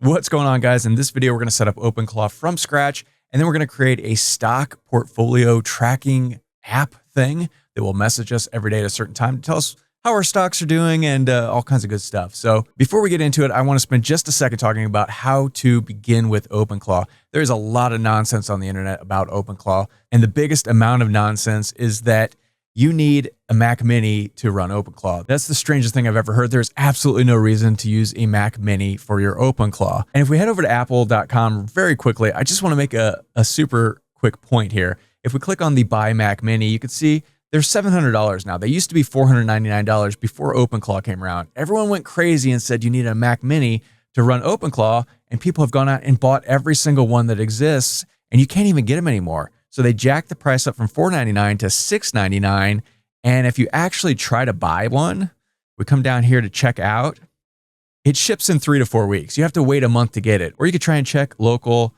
What's going on, guys? In this video, we're going to set up OpenClaw from scratch, and then we're going to create a stock portfolio tracking app thing that will message us every day at a certain time to tell us how our stocks are doing and all kinds of good stuff. So before we get into it, I want to spend just a second talking about how to begin with OpenClaw. There's a lot of nonsense on the internet about OpenClaw, and the biggest amount of nonsense is that you need a Mac Mini to run OpenClaw. That's the strangest thing I've ever heard. There's absolutely no reason to use a Mac Mini for your OpenClaw. And if we head over to apple.com very quickly, I just want to make a super quick point here. If we click on the Buy Mac Mini, you can see there's $700 now. They used to be $499 before OpenClaw came around. Everyone went crazy and said you need a Mac Mini to run OpenClaw, and people have gone out and bought every single one that exists, and you can't even get them anymore. So they jacked the price up from $499 to $699. And if you actually try to buy one, we come down here to check out, it ships in 3 to 4 weeks. You have to wait a month to get it. Or you could try and check local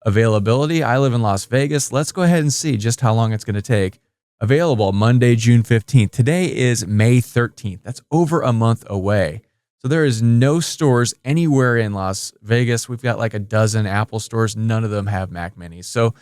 availability. I live in Las Vegas. Let's go ahead and see just how long it's going to take. Available Monday, June 15th. Today is May 13th. That's over a month away. So there is no stores anywhere in Las Vegas. We've got like a dozen Apple stores. None of them have Mac Minis. So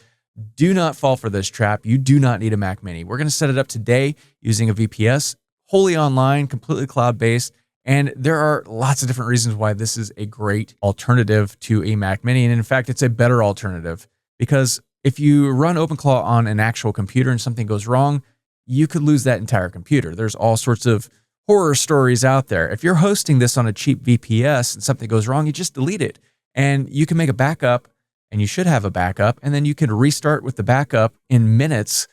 do not fall for this trap. You do not need a Mac Mini. We're going to set it up today using a VPS, wholly online, completely cloud-based. And there are lots of different reasons why this is a great alternative to a Mac Mini. And in fact, it's a better alternative because if you run OpenClaw on an actual computer and something goes wrong, you could lose that entire computer. There's all sorts of horror stories out there. If you're hosting this on a cheap VPS and something goes wrong, you just delete it. And you can make a backup, and you should have a backup, and then you can restart with the backup in minutes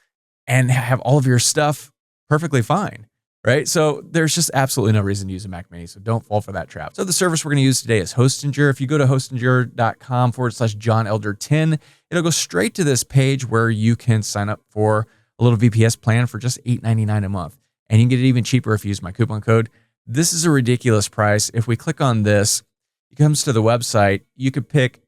and have all of your stuff perfectly fine, right? So there's just absolutely no reason to use a Mac Mini, so don't fall for that trap. So the service we're going to use today is Hostinger. If you go to hostinger.com/johnelder10, it'll go straight to this page where you can sign up for a little VPS plan for just $8.99 a month. And you can get it even cheaper if you use my coupon code. This is a ridiculous price. If we click on this, it comes to the website. You could pick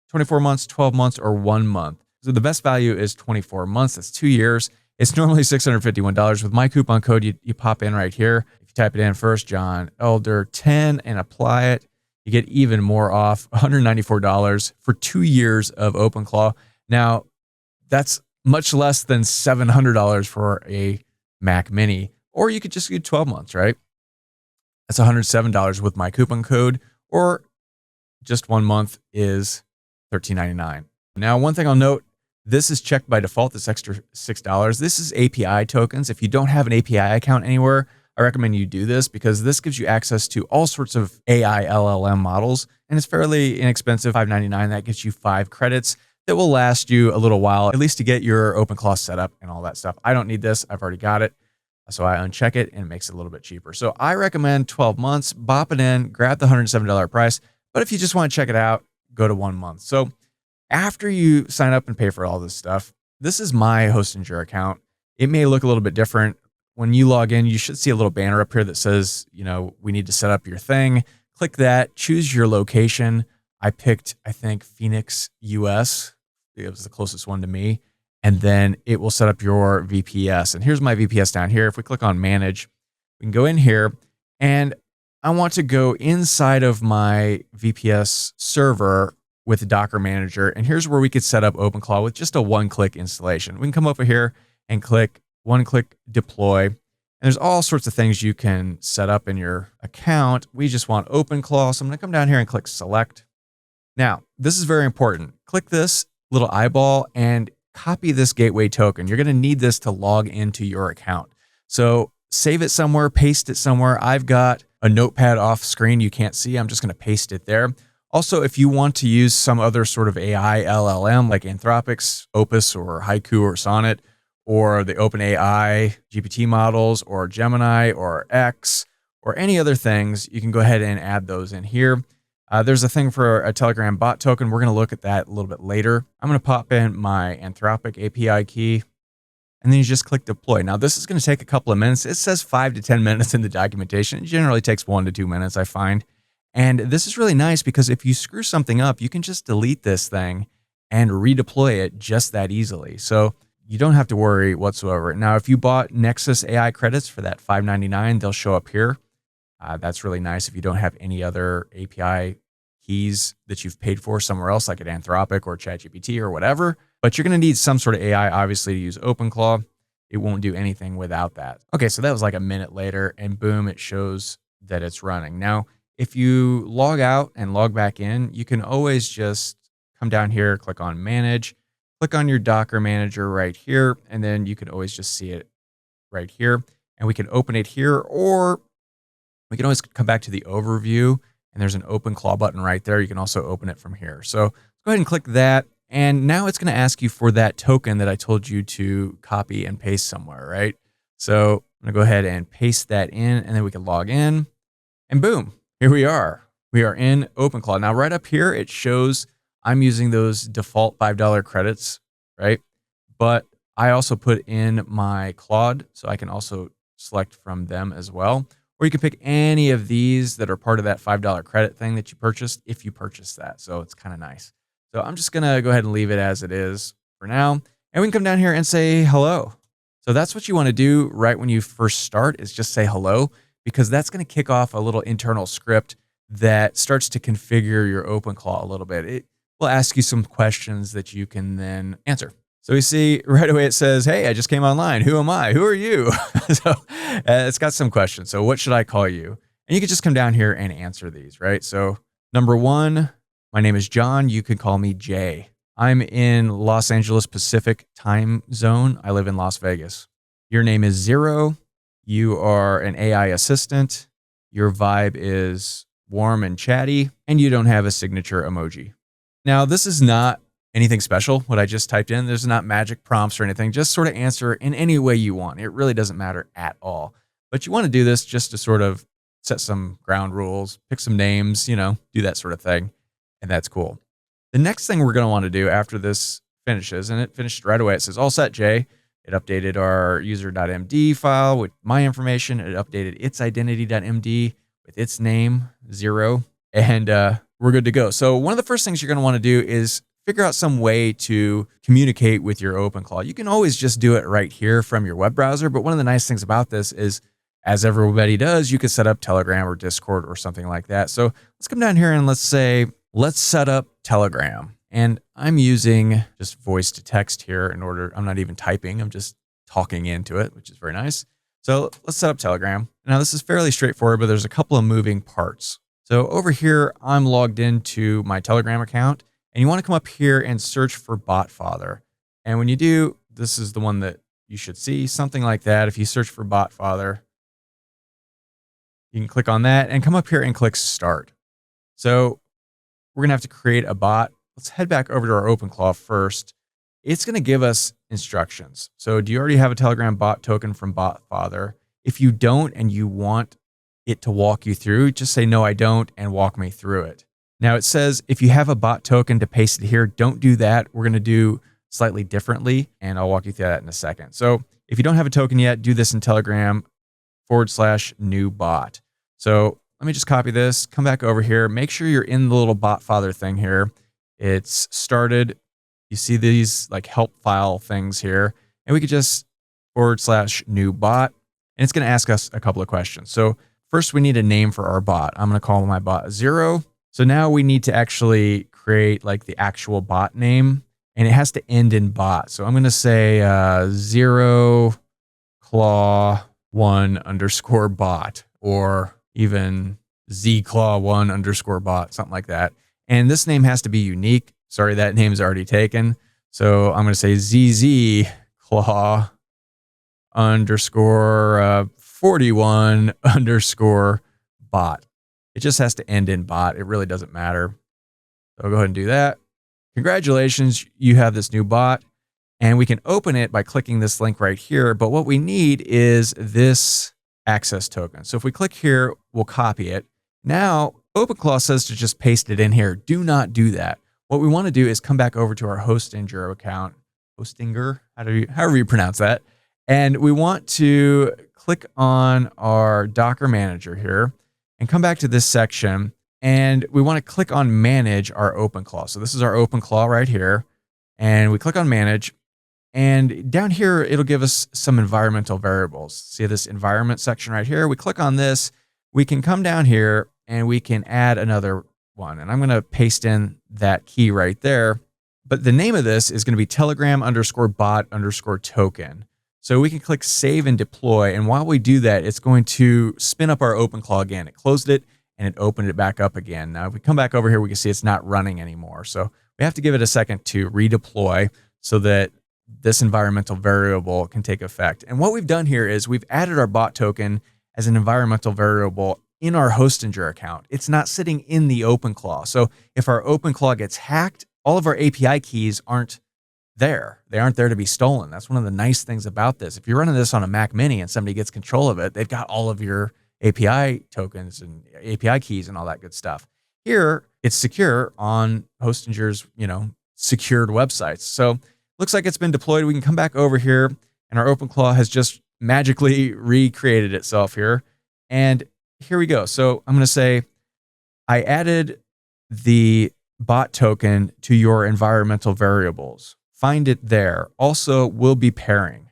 24 months, 12 months, or 1 month. So the best value is 24 months. That's 2 years. It's normally $651. With my coupon code, you pop in right here. If you type it in first, johnelder10, and apply it, you get even more off, $194 for 2 years of OpenClaw. Now, that's much less than $700 for a Mac Mini. Or you could just do 12 months, right? That's $107 with my coupon code. Or just 1 month is $13.99. Now, one thing I'll note, this is checked by default, this extra $6. This is API tokens. If you don't have an API account anywhere, I recommend you do this because this gives you access to all sorts of AI LLM models, and it's fairly inexpensive, $5.99. That gets you 5 credits that will last you a little while, at least to get your OpenClaw set up and all that stuff. I don't need this. I've already got it. So I uncheck it and it makes it a little bit cheaper. So I recommend 12 months, bop it in, grab the $107 price. But if you just want to check it out, go to 1 month. So after you sign up and pay for all this stuff, this is my Hostinger account. It may look a little bit different. When you log in, you should see a little banner up here that says, we need to set up your thing. Click that, choose your location. I picked, I think, Phoenix, US. It was the closest one to me. And then it will set up your VPS. And here's my VPS down here. If we click on manage, we can go in here, and I want to go inside of my VPS server with the Docker manager. And here's where we could set up OpenClaw with just a 1-click installation. We can come over here and click 1-click deploy. And there's all sorts of things you can set up in your account. We just want OpenClaw. So I'm going to come down here and click select. Now, this is very important. Click this little eyeball and copy this gateway token. You're going to need this to log into your account. So save it somewhere, paste it somewhere. I've got a notepad off screen you can't see. I'm just going to paste it there. Also, if you want to use some other sort of AI LLM like Anthropic's Opus or Haiku or Sonnet or the OpenAI GPT models or Gemini or X or any other things, you can go ahead and add those in here. There's a thing for a Telegram bot token. We're going to look at that a little bit later. I'm going to pop in my Anthropic API key, and then you just click deploy. Now, this is going to take a couple of minutes. It says 5 to 10 minutes in the documentation. It generally takes 1 to 2 minutes, I find. And this is really nice because if you screw something up, you can just delete this thing and redeploy it just that easily. So you don't have to worry whatsoever. Now, if you bought Nexus AI credits for that $5.99, they'll show up here. That's really nice if you don't have any other API keys that you've paid for somewhere else, like at Anthropic or ChatGPT or whatever. But you're going to need some sort of AI, obviously, to use OpenClaw. It won't do anything without that. Okay, so that was like a minute later, and boom, it shows that it's running. Now, if you log out and log back in, you can always just come down here, click on Manage, click on your Docker Manager right here, and then you can always just see it right here. And we can open it here, or we can always come back to the overview, and there's an OpenClaw button right there. You can also open it from here. So let's go ahead and click that. And now it's going to ask you for that token that I told you to copy and paste somewhere, right? So I'm going to go ahead and paste that in, and then we can log in, and boom, here we are. We are in OpenClaw. Now, right up here, it shows I'm using those default $5 credits, right? But I also put in my Claude, so I can also select from them as well. Or you can pick any of these that are part of that $5 credit thing that you purchased if you purchased that. So it's kind of nice. So I'm just going to go ahead and leave it as it is for now. And we can come down here and say hello. So that's what you want to do right when you first start, is just say hello, because that's going to kick off a little internal script that starts to configure your OpenClaw a little bit. It will ask you some questions that you can then answer. So we see right away it says, hey, I just came online. Who am I? Who are you? So it's got some questions. So what should I call you? And you can just come down here and answer these, right? So number one, my name is John. You could call me Jay. I'm in Los Angeles Pacific time zone. I live in Las Vegas. Your name is Zero. You are an AI assistant. Your vibe is warm and chatty, and you don't have a signature emoji. Now, this is not anything special, what I just typed in. There's not magic prompts or anything. Just sort of answer in any way you want. It really doesn't matter at all. But you want to do this just to sort of set some ground rules, pick some names, do that sort of thing. And that's cool. The next thing we're going to want to do after this finishes, and it finished right away, it says all set, Jay. It updated our user.md file with my information. It updated its identity.md with its name, Zero, and we're good to go. So one of the first things you're going to want to do is figure out some way to communicate with your OpenClaw. You can always just do it right here from your web browser, but one of the nice things about this is, as everybody does, you could set up Telegram or Discord or something like that. So let's come down here and let's set up Telegram. And I'm using just voice to text here I'm not even typing, I'm just talking into it, which is very nice. So let's set up Telegram. Now this is fairly straightforward, but there's a couple of moving parts. So over here, I'm logged into my Telegram account, and you want to come up here and search for BotFather. And when you do, this is the one that you should see, something like that. If you search for BotFather, you can click on that and come up here and click Start. So we're going to have to create a bot. Let's head back over to our OpenClaw first. It's going to give us instructions. So do you already have a Telegram bot token from BotFather? If you don't and you want it to walk you through, just say, no, I don't, and walk me through it. Now it says, if you have a bot token to paste it here, don't do that. We're going to do slightly differently, and I'll walk you through that in a second. So if you don't have a token yet, do this in Telegram /new bot. So let me just copy this, come back over here, make sure you're in the little BotFather thing here. It's started. You see these like help file things here, and we could just /new bot, and it's going to ask us a couple of questions. So first we need a name for our bot. I'm going to call my bot Zero. So now we need to actually create like the actual bot name, and it has to end in bot. So I'm going to say Zero Claw 1_bot, or even zclaw1_bot, something like that. And this name has to be unique. Sorry, that name's already taken. So I'm going to say zzclaw_41_bot. It just has to end in bot. It really doesn't matter. So I'll go ahead and do that. Congratulations, you have this new bot. And we can open it by clicking this link right here. But what we need is this access token. So if we click here, we'll copy it. Now, OpenClaw says to just paste it in here. Do not do that. What we want to do is come back over to our Hostinger account. Hostinger, however you pronounce that. And we want to click on our Docker Manager here and come back to this section. And we want to click on Manage our OpenClaw. So this is our OpenClaw right here. And we click on Manage. And down here, it'll give us some environmental variables. See this environment section right here? We click on this. We can come down here and we can add another one. And I'm going to paste in that key right there. But the name of this is going to be telegram_bot_token. So we can click save and deploy. And while we do that, it's going to spin up our OpenClaw again. It closed it and it opened it back up again. Now, if we come back over here, we can see it's not running anymore. So we have to give it a second to redeploy so that this environmental variable can take effect. And what we've done here is we've added our bot token as an environmental variable in our Hostinger account. It's not sitting in the OpenClaw. So if our OpenClaw gets hacked, all of our API keys aren't there. They aren't there to be stolen. That's one of the nice things about this. If you're running this on a Mac Mini and somebody gets control of it, they've got all of your API tokens and API keys and all that good stuff. Here, it's secure on Hostinger's, secured websites. So looks like it's been deployed. We can come back over here and our OpenClaw has just magically recreated itself here. And here we go. So I'm going to say, I added the bot token to your environmental variables. Find it there. Also, we'll be pairing.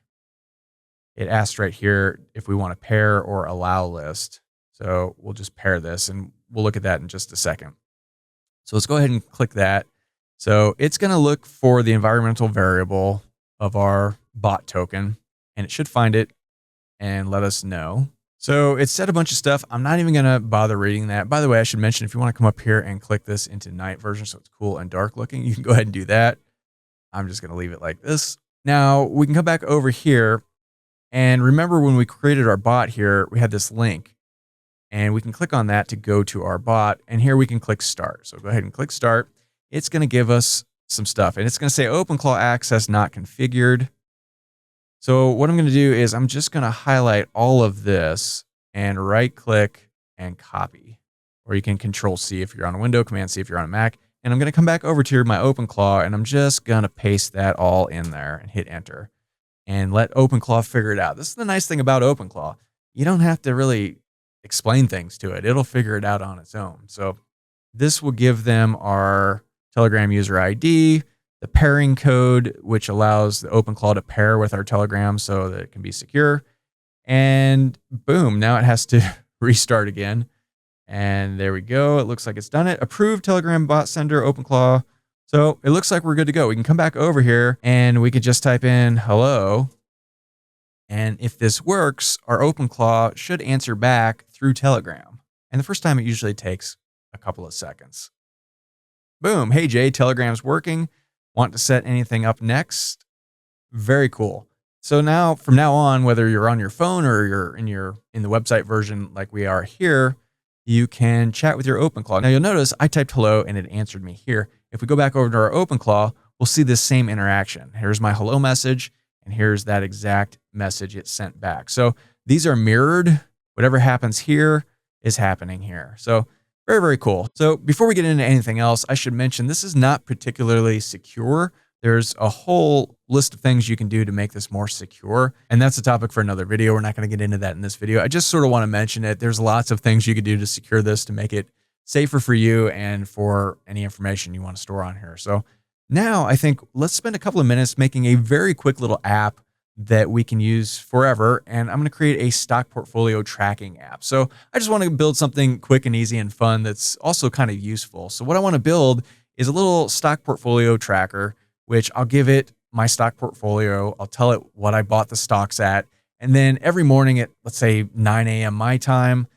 It asks right here if we want to pair or allow list. So we'll just pair this and we'll look at that in just a second. So let's go ahead and click that. So it's going to look for the environmental variable of our bot token and it should find it and let us know. So it said a bunch of stuff. I'm not even going to bother reading that. By the way, I should mention, if you want to come up here and click this into night version so it's cool and dark looking, you can go ahead and do that. I'm just going to leave it like this. Now we can come back over here and remember when we created our bot here, we had this link and we can click on that to go to our bot. And here we can click start. So go ahead and click start. It's going to give us some stuff and it's going to say OpenClaw access not configured. So what I'm going to do is I'm just going to highlight all of this and right click and copy, or you can Control C if you're on a Windows, Command C if you're on a Mac. And I'm going to come back over to my OpenClaw and I'm just going to paste that all in there and hit enter and let OpenClaw figure it out. This is the nice thing about OpenClaw. You don't have to really explain things to it. It'll figure it out on its own. So this will give them our Telegram user ID, the pairing code, which allows the OpenClaw to pair with our Telegram so that it can be secure. And boom, now it has to restart again. And there we go. It looks like it's done it. Approved Telegram bot sender OpenClaw. So it looks like we're good to go. We can come back over here and we could just type in hello. And if this works, our OpenClaw should answer back through Telegram. And the first time it usually takes a couple of seconds. Boom. Hey, Jay, Telegram's working. Want to set anything up next? Very cool. So now, from now on, whether you're on your phone or you're in the website version like we are here, you can chat with your OpenClaw. Now you'll notice I typed hello and it answered me here. If we go back over to our OpenClaw, we'll see this same interaction. Here's my hello message and here's that exact message it sent back. So these are mirrored. Whatever happens here is happening here. So very, very cool. So before we get into anything else, I should mention this is not particularly secure. There's a whole list of things you can do to make this more secure. And that's a topic for another video. We're not going to get into that in this video. I just sort of want to mention it. There's lots of things you could do to secure this to make it safer for you and for any information you want to store on here. So now I think let's spend a couple of minutes making a very quick little app that we can use forever. And I'm going to create a stock portfolio tracking app. So I just want to build something quick and easy and fun that's also kind of useful. So what I want to build is a little stock portfolio tracker, which I'll give it my stock portfolio. I'll tell it what I bought the stocks at. And then every morning at, let's say, 9 a.m. my time,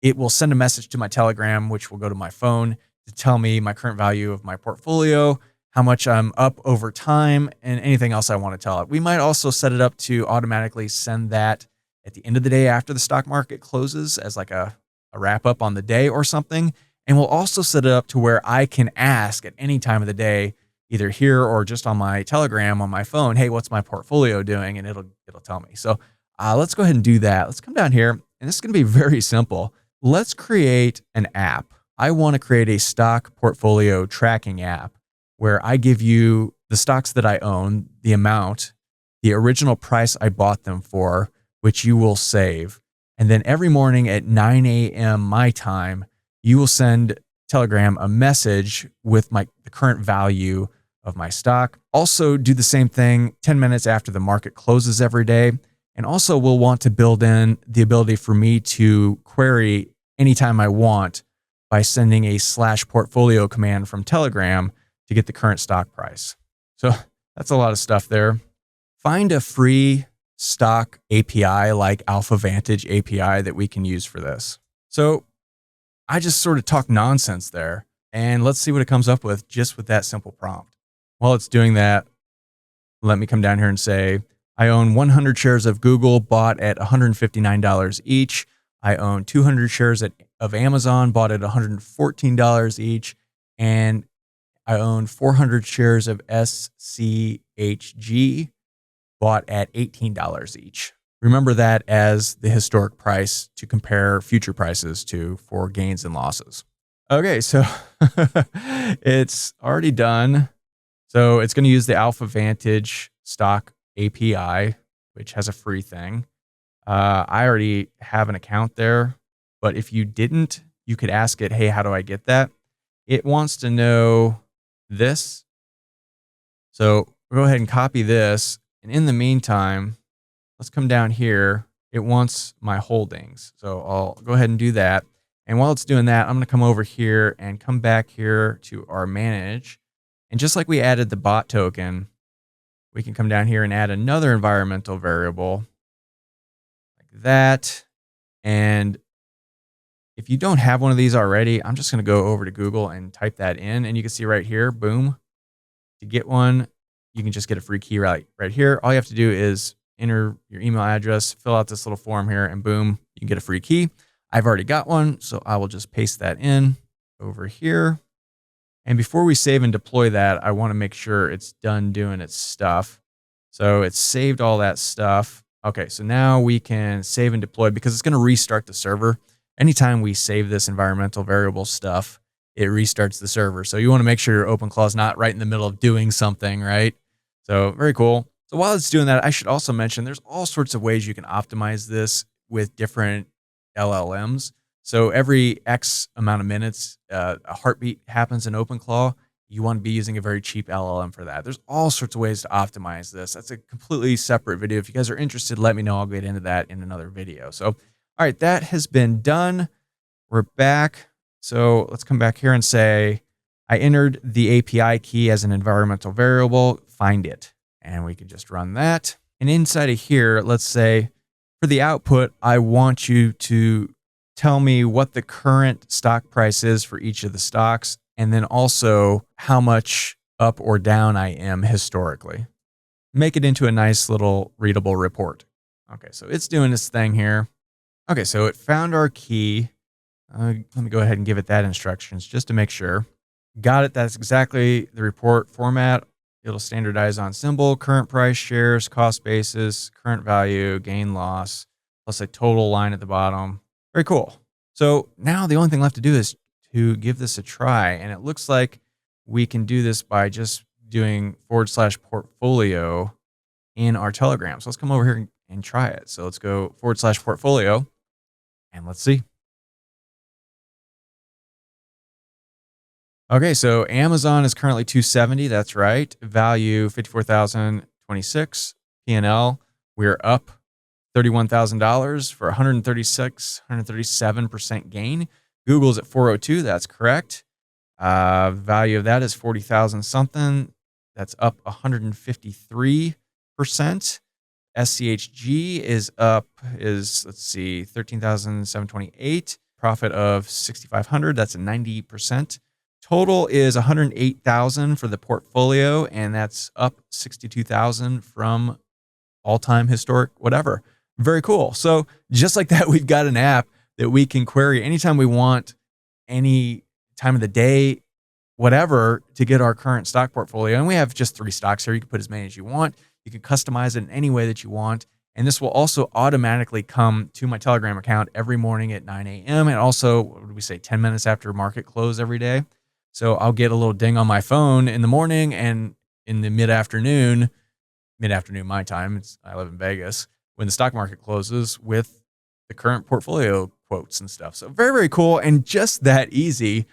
it will send a message to my Telegram, which will go to my phone to tell me my current value of my portfolio, how much I'm up over time, and anything else I want to tell it. We might also set it up to automatically send that at the end of the day after the stock market closes as like a wrap up on the day or something. And we'll also set it up to where I can ask at any time of the day, either here or just on my Telegram on my phone, hey, what's my portfolio doing? And it'll tell me. So let's go ahead and do that. Let's come down here, and this is going to be very simple. Let's create an app. I want to create a stock portfolio tracking app where I give you the stocks that I own, the amount, the original price I bought them for, which you will save. And then every morning at 9 a.m. my time, you will send Telegram a message with the current value of my stock. Also do the same thing 10 minutes after the market closes every day. And also we'll want to build in the ability for me to query anytime I want by sending a /portfolio command from Telegram to get the current stock price. So that's a lot of stuff there. Find a free stock API like Alpha Vantage API that we can use for this. So I just sort of talk nonsense there, and let's see what it comes up with just with that simple prompt. While it's doing that, let me come down here and say, I own 100 shares of Google, bought at $159 each. I own 200 shares of Amazon, bought at $114 each. And I own 400 shares of SCHG, bought at $18 each. Remember that as the historic price to compare future prices to for gains and losses. Okay, so it's already done. So it's going to use the Alpha Vantage stock API, which has a free thing. I already have an account there, but if you didn't, you could ask it, hey, how do I get that? It wants to know this. So we'll go ahead and copy this. And in the meantime, let's come down here. It wants my holdings. So I'll go ahead and do that. And while it's doing that, I'm going to come over here and come back here to our manage. And just like we added the bot token, we can come down here and add another environmental variable like that. And if you don't have one of these already, I'm just going to go over to Google and type that in. And you can see right here, boom. To get one, you can just get a free key right here. All you have to do is enter your email address, fill out this little form here, and boom, you can get a free key. I've already got one, so I will just paste that in over here. And before we save and deploy that, I want to make sure it's done doing its stuff. So it's saved all that stuff. Okay, so now we can save and deploy because it's going to restart the server. Anytime we save this environmental variable stuff, it restarts the server. So you want to make sure your OpenClaw is not right in the middle of doing something, right? So very cool. So while it's doing that, I should also mention there's all sorts of ways you can optimize this with different LLMs. So every X amount of minutes, a heartbeat happens in OpenClaw. You want to be using a very cheap LLM for that. There's all sorts of ways to optimize this. That's a completely separate video. If you guys are interested, let me know. I'll get into that in another video. So, all right, that has been done. We're back. So let's come back here and say, I entered the API key as an environmental variable, find it. And we can just run that. And inside of here, let's say for the output, I want you to tell me what the current stock price is for each of the stocks, and then also how much up or down I am historically. Make it into a nice little readable report. Okay, so it's doing this thing here. Okay, so it found our key. Let me go ahead and give it that instructions just to make sure. Got it. That's exactly the report format. It'll standardize on symbol, current price, shares, cost basis, current value, gain, loss, plus a total line at the bottom. Very cool. So now the only thing left to do is to give this a try. And it looks like we can do this by just doing /portfolio in our Telegram. So let's come over here and try it. So let's go /portfolio and let's see. Okay, so Amazon is currently 270. That's right. Value 54,026. P&L, we're up $31,000 for 137% gain. Google's at 402. That's correct. Value of that is 40,000 something. That's up 153%. SCHG is up, let's see, 13,728. Profit of 6,500. That's a 90%. Total is 108,000 for the portfolio, and that's up 62,000 from all-time historic whatever. Very cool. So just like that, we've got an app that we can query anytime we want, any time of the day, whatever, to get our current stock portfolio. And we have just 3 stocks here. You can put as many as you want. You can customize it in any way that you want. And this will also automatically come to my Telegram account every morning at 9 a.m. And also, what would we say, 10 minutes after market close every day. So I'll get a little ding on my phone in the morning and in the mid-afternoon my time, I live in Vegas, when the stock market closes with the current portfolio quotes and stuff. So very, very cool and just that easy.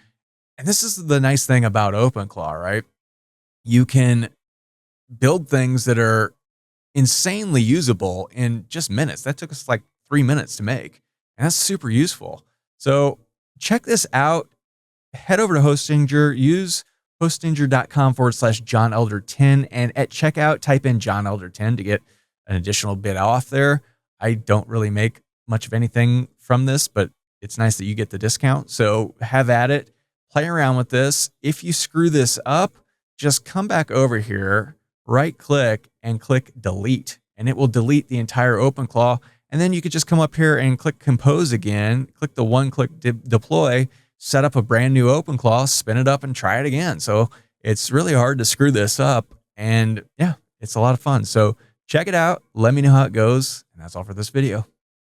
And this is the nice thing about OpenClaw, right? You can build things that are insanely usable in just minutes. That took us like 3 minutes to make. And that's super useful. So check this out. head over to Hostinger, use hostinger.com/johnelder10, and at checkout, type in johnelder10 to get an additional bit off there. I don't really make much of anything from this, but it's nice that you get the discount. So have at it, play around with this. If you screw this up, just come back over here, right click and click delete, and it will delete the entire OpenClaw. And then you could just come up here and click compose again, click the one-click deploy, set up a brand new OpenClaw, spin it up and try it again. So it's really hard to screw this up. And yeah, it's a lot of fun. So check it out. Let me know how it goes. And that's all for this video.